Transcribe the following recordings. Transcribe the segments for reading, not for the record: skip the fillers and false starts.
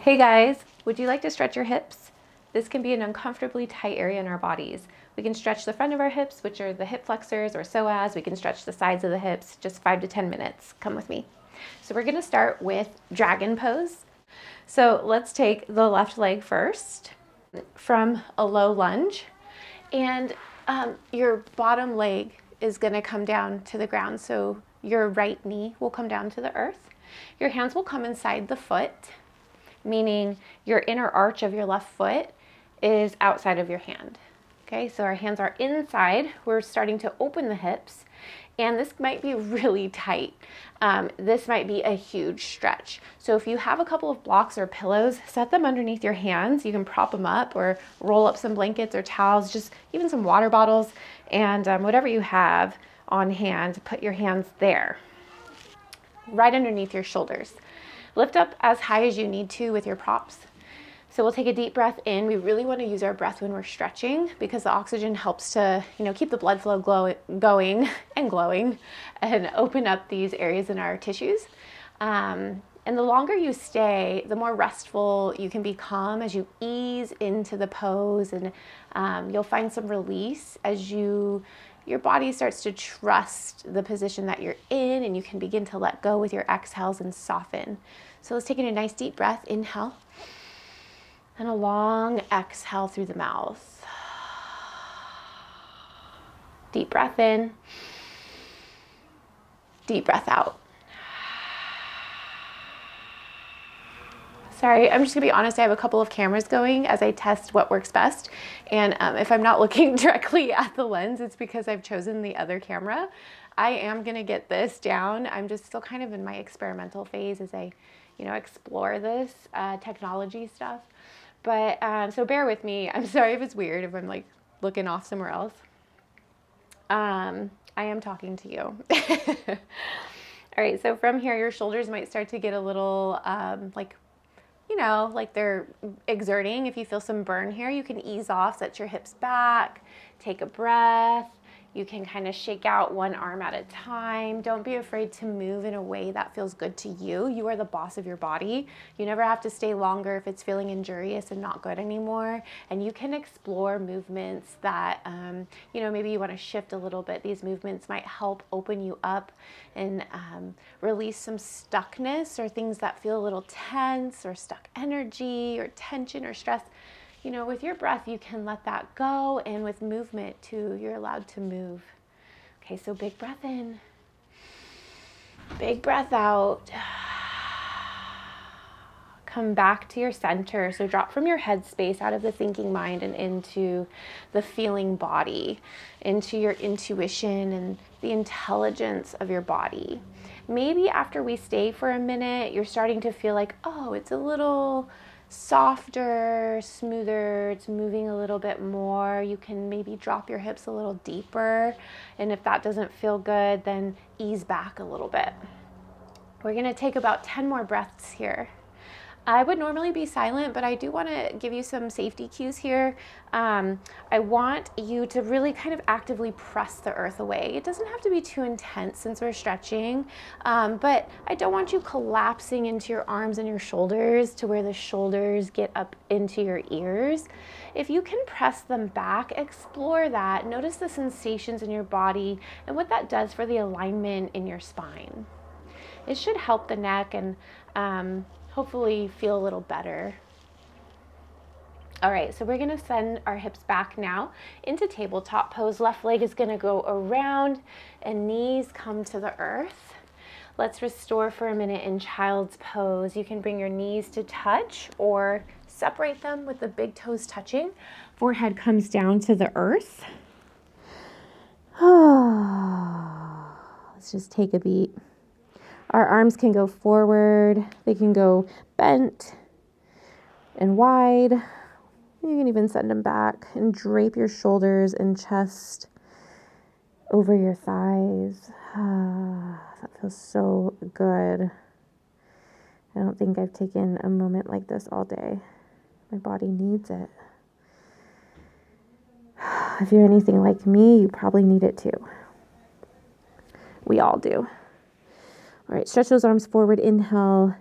Hey guys, would you like to stretch your hips? This can be an uncomfortably tight area in our bodies. We can stretch the front of our hips, which are the hip flexors or psoas. We can stretch the sides of the hips, just 5 to 10 minutes. Come with me. So we're gonna start with dragon pose. So let's take the left leg first from a low lunge, and your bottom leg is gonna come down to the ground. So your right knee will come down to the earth. Your hands will come inside the foot, meaning your inner arch of your left foot is outside of your hand. Okay, so our hands are inside. We're starting to open the hips, and this might be really tight. This might be a huge stretch. So if you have a couple of blocks or pillows, set them underneath your hands. You can prop them up or roll up some blankets or towels, just even some water bottles, and whatever you have on hand, put your hands there, right underneath your shoulders. Lift up as high as you need to with your props. So we'll take a deep breath in. We really want to use our breath when we're stretching because the oxygen helps to, keep the blood flow going and glowing and open up these areas in our tissues. And the longer you stay, the more restful you can become as you ease into the pose, and you'll find some release as your body starts to trust the position that you're in, and you can begin to let go with your exhales and soften. So let's take in a nice deep breath, inhale, and a long exhale through the mouth. Deep breath in, deep breath out. Sorry, I'm just gonna be honest, I have a couple of cameras going as I test what works best. And if I'm not looking directly at the lens, it's because I've chosen the other camera. I am gonna get this down. I'm just still kind of in my experimental phase as I, explore this technology stuff. But so bear with me. I'm sorry if it's weird, if I'm like looking off somewhere else. I am talking to you. All right, so from here, your shoulders might start to get a little like they're exerting. If you feel some burn here, you can ease off, set your hips back, take a breath. You can kind of shake out one arm at a time. Don't be afraid to move in a way that feels good to you. You are the boss of your body. You never have to stay longer if it's feeling injurious and not good anymore. And you can explore movements that, maybe you want to shift a little bit. These movements might help open you up and release some stuckness or things that feel a little tense or stuck energy or tension or stress. With your breath, you can let that go, and with movement too, you're allowed to move. Okay, so big breath in, big breath out. Come back to your center. So drop from your head space out of the thinking mind and into the feeling body, into your intuition and the intelligence of your body. Maybe after we stay for a minute, you're starting to feel like, oh, it's a little softer, smoother, it's moving a little bit more. You can maybe drop your hips a little deeper. And if that doesn't feel good, then ease back a little bit. We're gonna take about 10 more breaths here. I would normally be silent, but I do want to give you some safety cues here. I want you to really kind of actively press the earth away. It doesn't have to be too intense since we're stretching, but I don't want you collapsing into your arms and your shoulders to where the shoulders get up into your ears. If you can press them back, explore that. Notice the sensations in your body and what that does for the alignment in your spine. It should help the neck and hopefully feel a little better. All right, so we're gonna send our hips back now into tabletop pose. Left leg is gonna go around and knees come to the earth. Let's restore for a minute in child's pose. You can bring your knees to touch or separate them with the big toes touching. Forehead comes down to the earth. Let's just take a beat. Our arms can go forward, they can go bent and wide. You can even send them back and drape your shoulders and chest over your thighs. That feels so good. I don't think I've taken a moment like this all day. My body needs it. If you're anything like me, you probably need it too. We all do. All right, stretch those arms forward, inhale.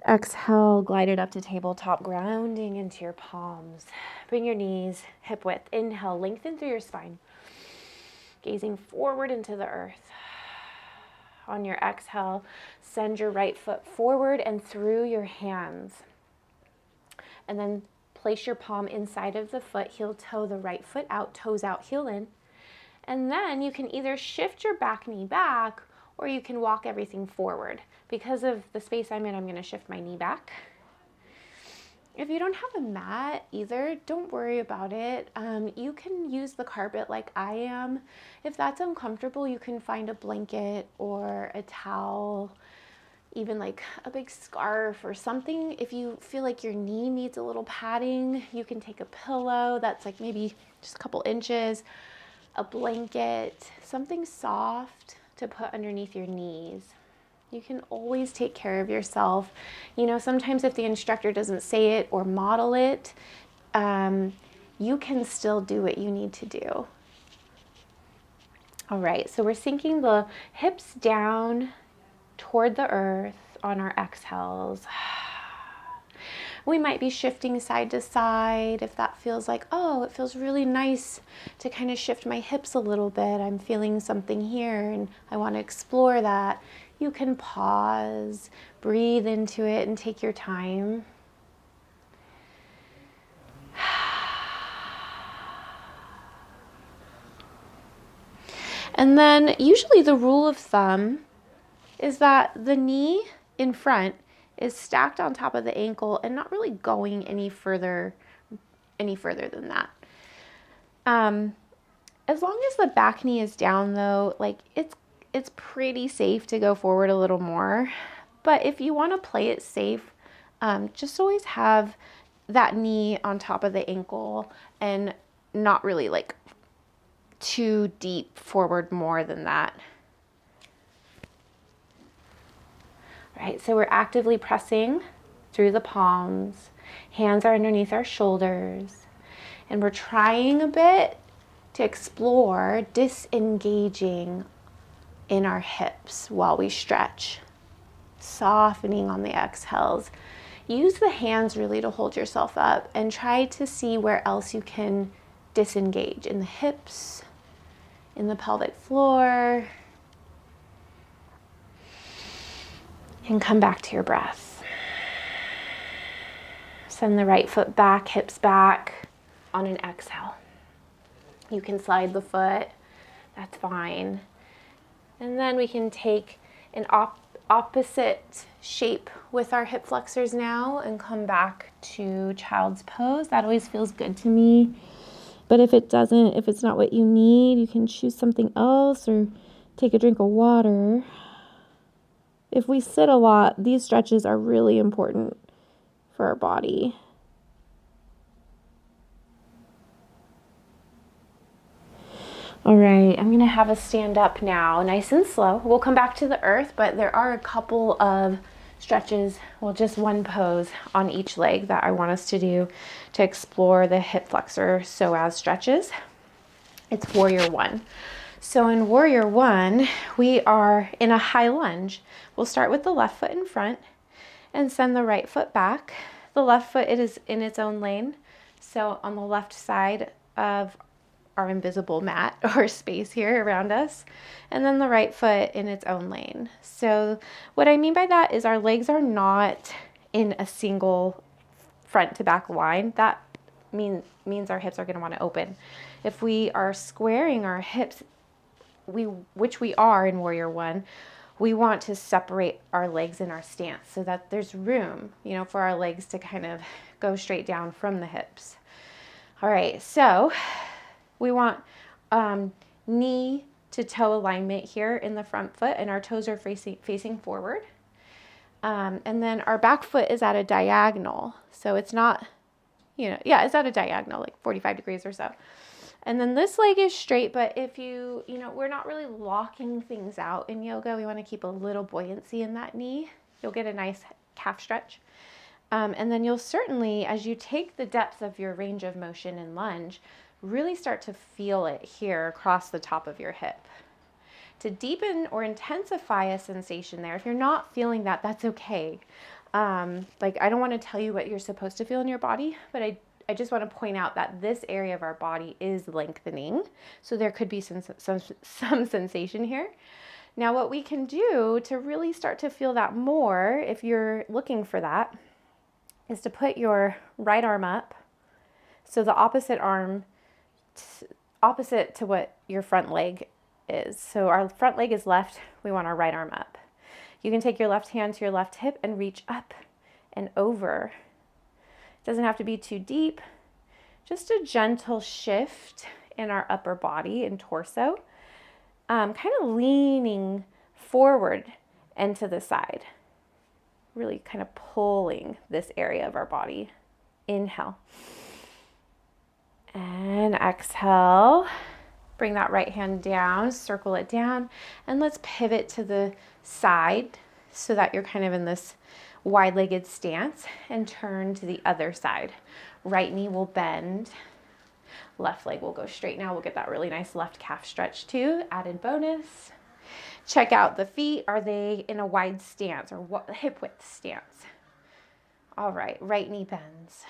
Exhale, glide it up to tabletop, grounding into your palms. Bring your knees hip width. Inhale, lengthen through your spine. Gazing forward into the earth. On your exhale, send your right foot forward and through your hands. And then place your palm inside of the foot, heel toe the right foot out, toes out, heel in. And then you can either shift your back knee back or you can walk everything forward. Because of the space I'm in, I'm going to shift my knee back. If you don't have a mat either, don't worry about it. You can use the carpet like I am. If that's uncomfortable, you can find a blanket or a towel, even like a big scarf or something. If you feel like your knee needs a little padding, you can take a pillow that's like maybe just a couple inches, a blanket, something soft to put underneath your knees. You can always take care of yourself. You know, sometimes if the instructor doesn't say it or model it, you can still do what you need to do. All right, so we're sinking the hips down toward the earth on our exhales. We might be shifting side to side if that feels like, oh, it feels really nice to kind of shift my hips a little bit. I'm feeling something here and I want to explore that. You can pause, breathe into it, and take your time. And then usually the rule of thumb is that the knee in front is stacked on top of the ankle and not really going any further than that. As long as the back knee is down though, like it's pretty safe to go forward a little more. But if you want to play it safe, just always have that knee on top of the ankle and not really like too deep forward more than that. Right, so we're actively pressing through the palms. Hands are underneath our shoulders. And we're trying a bit to explore disengaging in our hips while we stretch. Softening on the exhales. Use the hands really to hold yourself up and try to see where else you can disengage. In the hips, in the pelvic floor. And come back to your breath. Send the right foot back, hips back on an exhale. You can slide the foot, that's fine. And then we can take an opposite shape with our hip flexors now and come back to child's pose. That always feels good to me. But if it doesn't, if it's not what you need, you can choose something else or take a drink of water. If we sit a lot, these stretches are really important for our body. All right, I'm going to have us stand up now, nice and slow. We'll come back to the earth, but there are a couple of stretches, well, just one pose on each leg that I want us to do to explore the hip flexor psoas stretches. It's warrior one. So in warrior one, we are in a high lunge. We'll start with the left foot in front and send the right foot back. The left foot, it is in its own lane. So on the left side of our invisible mat or space here around us, and then the right foot in its own lane. So what I mean by that is our legs are not in a single front to back line. That means our hips are going to want to open. If we are squaring our hips, which we are in warrior one, we want to separate our legs in our stance so that there's room, for our legs to kind of go straight down from the hips. All right, so we want knee to toe alignment here in the front foot, and our toes are facing forward. And then our back foot is at a diagonal. So it's not, it's at a diagonal, like 45 degrees or so. And then this leg is straight, but if we're not really locking things out in yoga. We want to keep a little buoyancy in that knee. You'll get a nice calf stretch. And then you'll certainly, as you take the depth of your range of motion in lunge, really start to feel it here across the top of your hip. To deepen or intensify a sensation there, if you're not feeling that, that's okay. Like, I don't want to tell you what you're supposed to feel in your body, but I just want to point out that this area of our body is lengthening. So there could be some sensation here. Now, what we can do to really start to feel that more, if you're looking for that, is to put your right arm up. So the opposite arm, opposite to what your front leg is. So our front leg is left, we want our right arm up. You can take your left hand to your left hip and reach up and over. It doesn't have to be too deep, just a gentle shift in our upper body and torso, kind of leaning forward and to the side, really kind of pulling this area of our body. Inhale and exhale. Bring that right hand down, circle it down, and let's pivot to the side so that you're kind of in this wide-legged stance, and turn to the other side. Right knee will bend, left leg will go straight. Now we'll get that really nice left calf stretch too, added bonus. Check out the feet. Are they in a wide stance or what hip width stance? All right, right knee bends.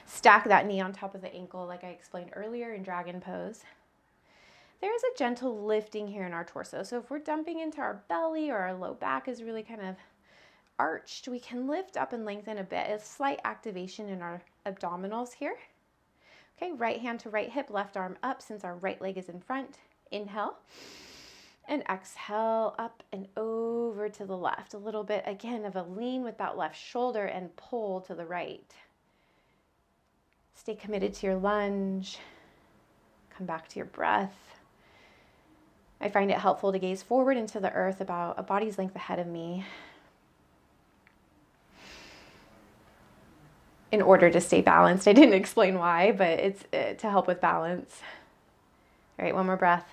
Stack that knee on top of the ankle like I explained earlier in dragon pose. There is a gentle lifting here in our torso. So if we're dumping into our belly or our low back is really kind of arched, we can lift up and lengthen a bit. A slight activation in our abdominals here. Okay, right hand to right hip, left arm up since our right leg is in front. Inhale and exhale, up and over to the left. A little bit, again, of a lean with that left shoulder and pull to the right. Stay committed to your lunge. Come back to your breath. I find it helpful to gaze forward into the earth about a body's length ahead of me in order to stay balanced. I didn't explain why, but it's to help with balance. All right, one more breath.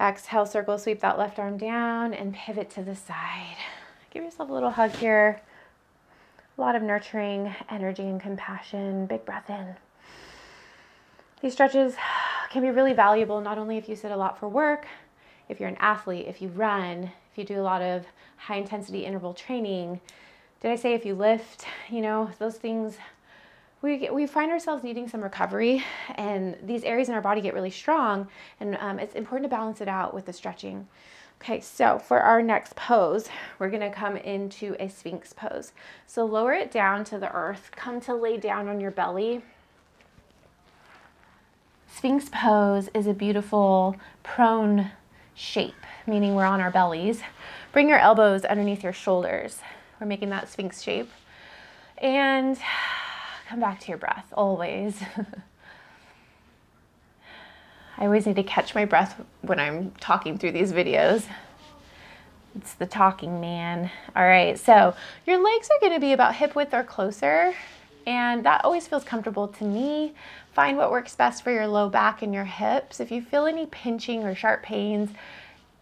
Exhale, circle, sweep that left arm down and pivot to the side. Give yourself a little hug here. A lot of nurturing energy and compassion. Big breath in. These stretches can be really valuable, not only if you sit a lot for work, if you're an athlete, if you run, if you do a lot of high intensity interval training. Did I say if you lift? You know, those things, we find ourselves needing some recovery, and these areas in our body get really strong, and it's important to balance it out with the stretching. Okay, so for our next pose, we're gonna come into a Sphinx pose. So lower it down to the earth, come to lay down on your belly. Sphinx pose is a beautiful prone shape, meaning we're on our bellies. Bring your elbows underneath your shoulders. We're making that Sphinx shape. And come back to your breath, always. I always need to catch my breath when I'm talking through these videos. It's the talking man. All right, so your legs are gonna be about hip width or closer, and that always feels comfortable to me. Find what works best for your low back and your hips. If you feel any pinching or sharp pains,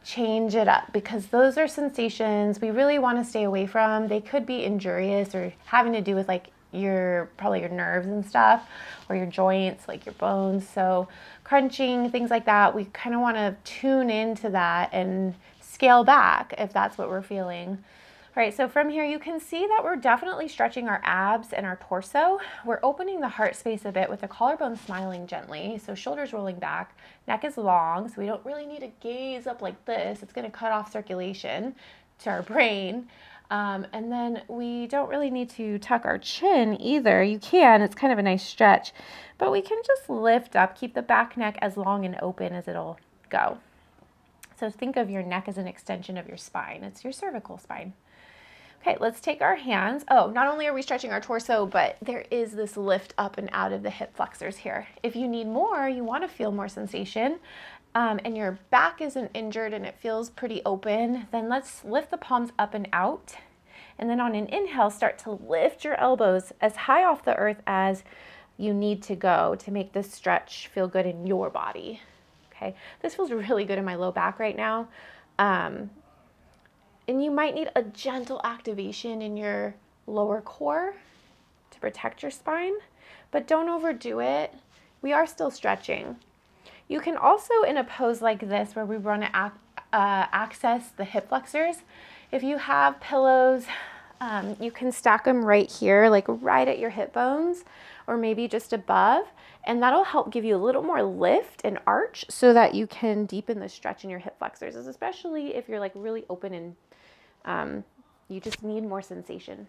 change it up, because those are sensations we really want to stay away from. They could be injurious or having to do with like probably your nerves and stuff, or your joints, like your bones. So crunching, things like that, we kind of want to tune into that and scale back if that's what we're feeling. All right, so from here you can see that we're definitely stretching our abs and our torso. We're opening the heart space a bit with the collarbone smiling gently, so shoulders rolling back, neck is long, so we don't really need to gaze up like this. It's going to cut off circulation to our brain. And then we don't really need to tuck our chin either. You can, it's kind of a nice stretch, but we can just lift up, keep the back neck as long and open as it'll go. So think of your neck as an extension of your spine. It's your cervical spine. Okay, let's take our hands. Oh, not only are we stretching our torso, but there is this lift up and out of the hip flexors here. If you need more, you want to feel more sensation, and your back isn't injured and it feels pretty open, then let's lift the palms up and out. And then on an inhale, start to lift your elbows as high off the earth as you need to go to make this stretch feel good in your body. Okay, this feels really good in my low back right now. And you might need a gentle activation in your lower core to protect your spine, but don't overdo it. We are still stretching. You can also, in a pose like this where we want to access the hip flexors, If you have pillows, you can stack them right here, like right at your hip bones, or maybe just above, and that'll help give you a little more lift and arch so that you can deepen the stretch in your hip flexors, especially if you're like really open and you just need more sensation.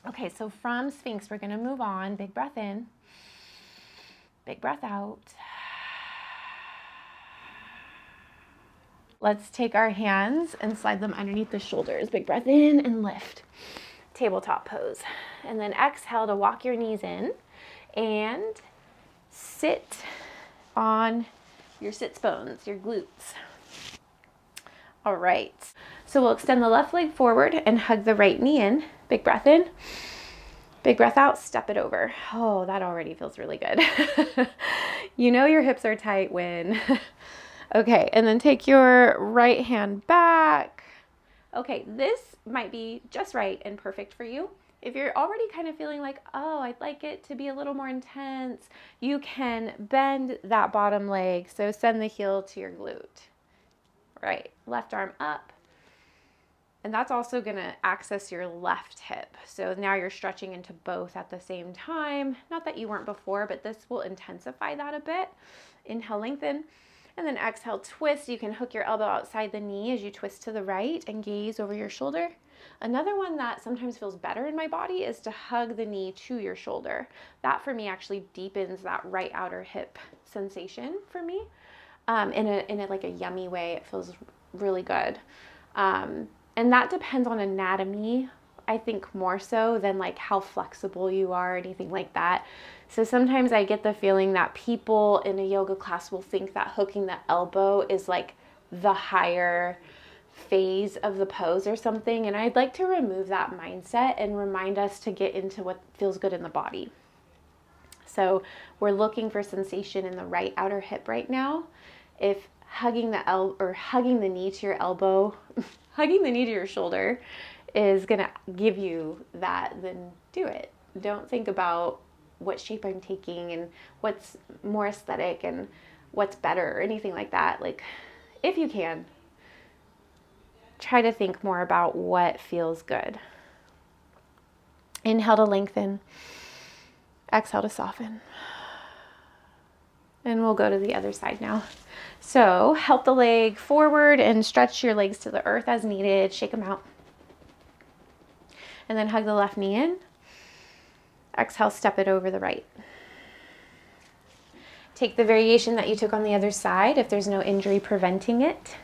Okay, so from Sphinx, we're gonna move on. Big breath in, big breath out. Let's take our hands and slide them underneath the shoulders. Big breath in and lift. Tabletop pose. And then exhale to walk your knees in and sit on your sits bones, your glutes. All right. So we'll extend the left leg forward and hug the right knee in. Big breath in. Big breath out, step it over. Oh, that already feels really good. You know your hips are tight when... Okay, and then take your right hand back. Okay, this might be just right and perfect for you. If you're already kind of feeling like, oh, I'd like it to be a little more intense, you can bend that bottom leg. So send the heel to your glute. Right, left arm up. And that's also gonna access your left hip. So now you're stretching into both at the same time. Not that you weren't before, but this will intensify that a bit. Inhale, lengthen. And then exhale, twist. You can hook your elbow outside the knee as you twist to the right and gaze over your shoulder. Another one that sometimes feels better in my body is to hug the knee to your shoulder. That for me actually deepens that right outer hip sensation for me in a like a yummy way. It feels really good. And that depends on anatomy, I think, more so than like how flexible you are or anything like that. So sometimes I get the feeling that people in a yoga class will think that hooking the elbow is like the higher phase of the pose or something. And I'd like to remove that mindset and remind us to get into what feels good in the body. So we're looking for sensation in the right outer hip right now. If hugging the knee to your elbow, hugging the knee to your shoulder is gonna give you that, then do it. Don't think about what shape I'm taking and what's more aesthetic and what's better or anything like that. Like, if you can, try to think more about what feels good. Inhale to lengthen. Exhale to soften. And we'll go to the other side now. So help the leg forward and stretch your legs to the earth as needed. Shake them out. And then hug the left knee in. Exhale, step it over the right. Take the variation that you took on the other side if there's no injury preventing it.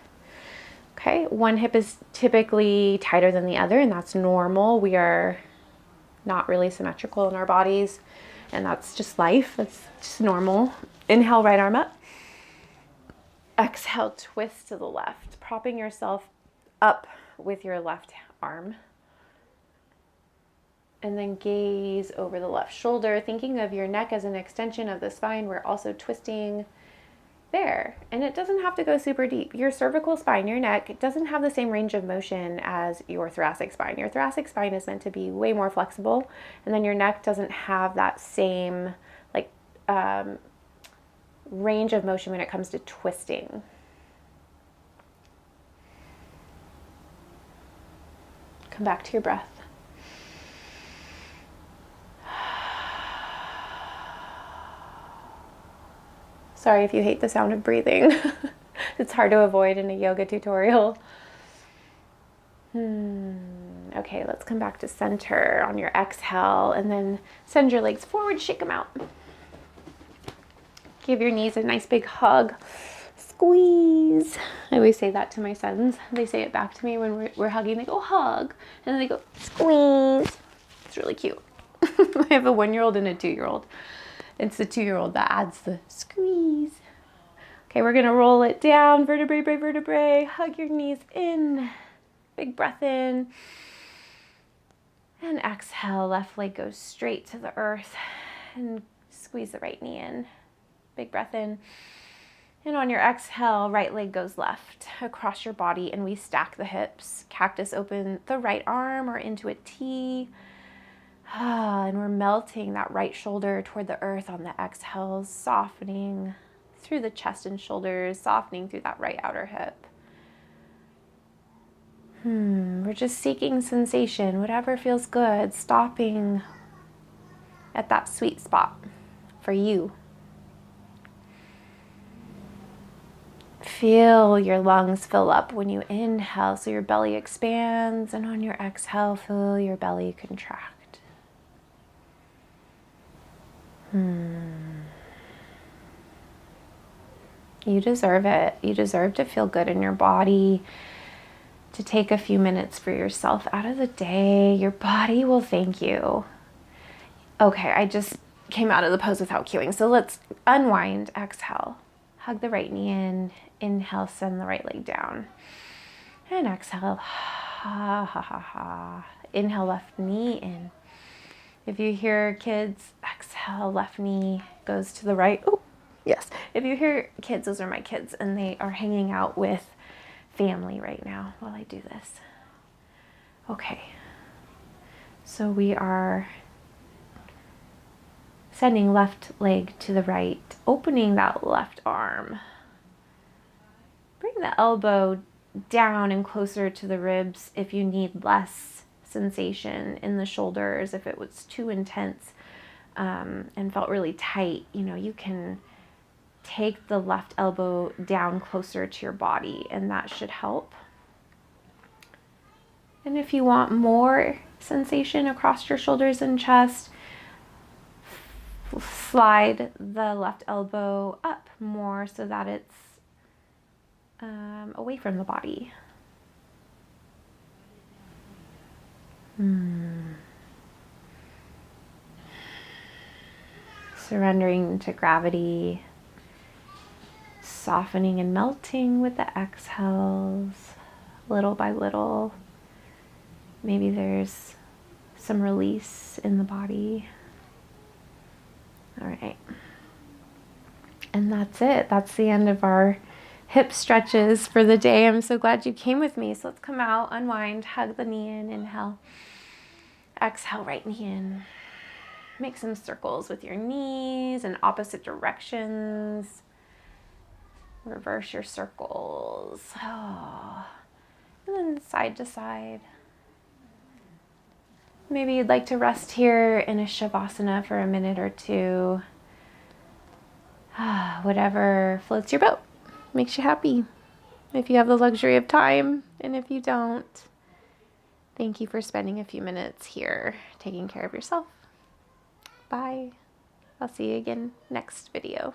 Okay, one hip is typically tighter than the other, and that's normal. We are not really symmetrical in our bodies, and that's just life. That's just normal. Inhale, right arm up. Exhale, twist to the left, propping yourself up with your left arm. And then gaze over the left shoulder, thinking of your neck as an extension of the spine. We're also twisting there. And it doesn't have to go super deep. Your cervical spine, your neck, doesn't have the same range of motion as your thoracic spine. Your thoracic spine is meant to be way more flexible. And then your neck doesn't have that same range of motion when it comes to twisting. Come back to your breath. Sorry if you hate the sound of breathing. It's hard to avoid in a yoga tutorial. Okay, let's come back to center on your exhale and then send your legs forward, shake them out. Give your knees a nice big hug. Squeeze. I always say that to my sons. They say it back to me when we're hugging. They go, hug. And then they go, squeeze. It's really cute. I have a 1-year-old and a 2-year-old. It's the 2-year-old that adds the squeeze. Okay, we're going to roll it down, vertebrae by vertebrae. Hug your knees in. Big breath in. And exhale, left leg goes straight to the earth. And squeeze the right knee in. Big breath in. And on your exhale, right leg goes left across your body, and we stack the hips. Cactus open the right arm or into a T. And we're melting that right shoulder toward the earth on the exhales, softening through the chest and shoulders, softening through that right outer hip. We're just seeking sensation, whatever feels good, stopping at that sweet spot for you. Feel your lungs fill up when you inhale, so your belly expands, and on your exhale, feel your belly contract. You deserve it. You deserve to feel good in your body, to take a few minutes for yourself out of the day. Your body will thank you. Okay, I just came out of the pose without cueing, so let's unwind, exhale. Hug the right knee in, inhale, send the right leg down. And exhale, ha, ha, ha, ha. Inhale, left knee in. If you hear kids, exhale, left knee goes to the right. Oh, yes. If you hear kids, those are my kids, and they are hanging out with family right now while I do this. Okay. So we are sending left leg to the right, opening that left arm. Bring the elbow down and closer to the ribs if you need less sensation in the shoulders. If it was too intense and felt really tight, you can take the left elbow down closer to your body, and that should help. And if you want more sensation across your shoulders and chest, slide the left elbow up more so that it's away from the body. Surrendering to gravity, softening and melting with the exhales, little by little. Maybe there's some release in the body. All right. And that's it. That's the end of our hip stretches for the day. I'm so glad you came with me. So let's come out, unwind, hug the knee in, inhale. Exhale, right knee in. Make some circles with your knees in opposite directions. Reverse your circles. Oh. And then side to side. Maybe you'd like to rest here in a shavasana for a minute or two. Whatever floats your boat, makes you happy. If you have the luxury of time, and if you don't, thank you for spending a few minutes here taking care of yourself. Bye. I'll see you again next video.